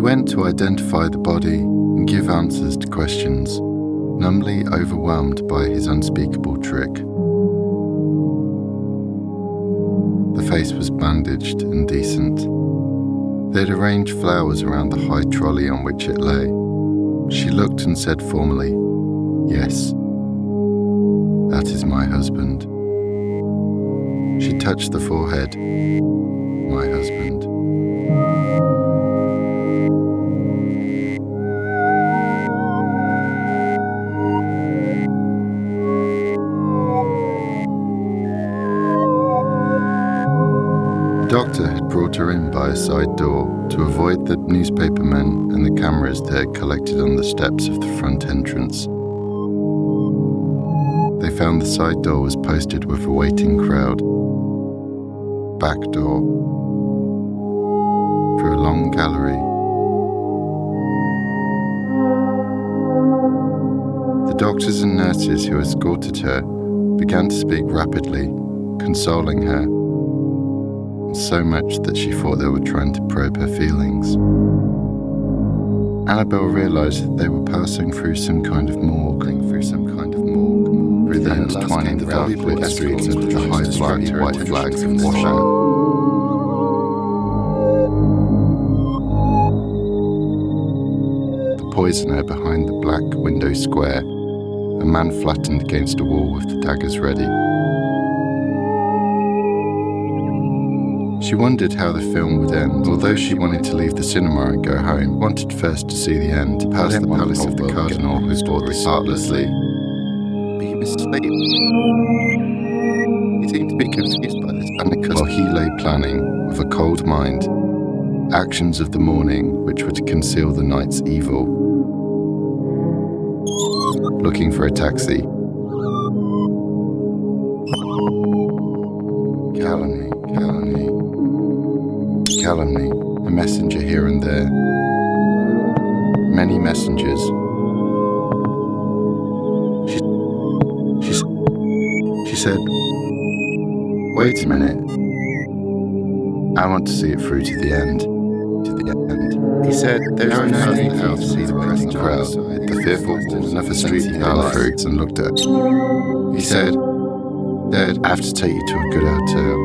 went to identify the body and give answers to questions, numbly overwhelmed by his unspeakable trick. The face was bandaged and decent. They'd arranged flowers around the high trolley on which it lay. She looked and said formally, "Yes, that is my husband." She touched the forehead. "My husband." The doctor had brought her in by a side door to avoid the newspapermen and the cameras they had collected on the steps of the front entrance. They found the side door was posted with a waiting crowd. Back door. Through a long gallery. The doctors and nurses who escorted her began to speak rapidly, consoling her, so much that she thought they were trying to probe her feelings. Annabelle realised that they were passing through some kind of morgue, through the intertwining dark-lit streets of the high-flying white flags of Washington. The poisoner behind the black window square, a man flattened against a wall with the daggers ready. She wondered how the film would end. Although she wanted to leave the cinema and go home, wanted first to see the end, past the palace of the cardinal who bought this heartlessly. But he was asleep. He seemed to be confused by this panic while he lay planning, with a cold mind, actions of the morning which were to conceal the night's evil. Looking for a taxi. Calumny, a messenger here and there. Many messengers. She said, "Wait a minute. I want to see it through to the end." He said, "There is nothing else to see the pressing crowd, the fearful walls of a street he fell through and looked at." He said, "Dad, I have to take you to a good hotel,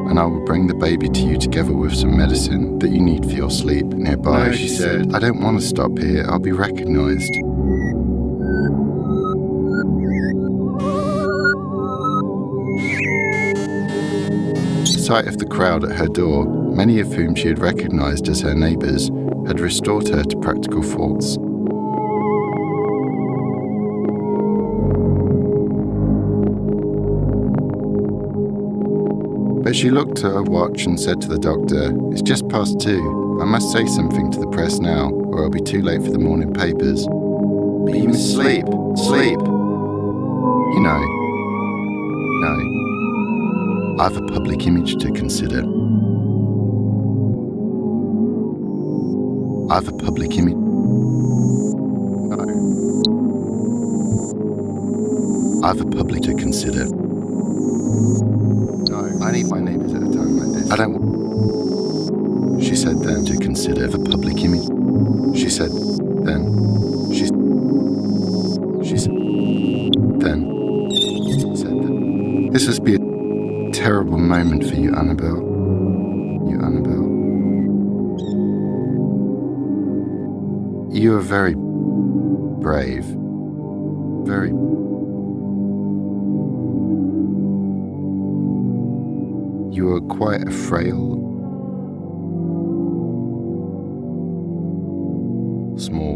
and I will bring the baby to you together with some medicine that you need for your sleep nearby." No, she said, "I don't want to stop here. I'll be recognized." The sight of the crowd at her door, many of whom she had recognized as her neighbors, had restored her to practical thoughts. But she looked at her watch and said to the doctor, "It's just past 2. I must say something to the press now, or I'll be too late for the morning papers." "But you must sleep. You know. No. I have a public image to consider. I have a public image. No. I have a public to consider. No. I need my neighbours at a time like this. I don't want," she said then, "to consider the public image." She said then. She said then. This must be a terrible moment for you, Annabelle. You are very brave. Very. You are quite a frail, small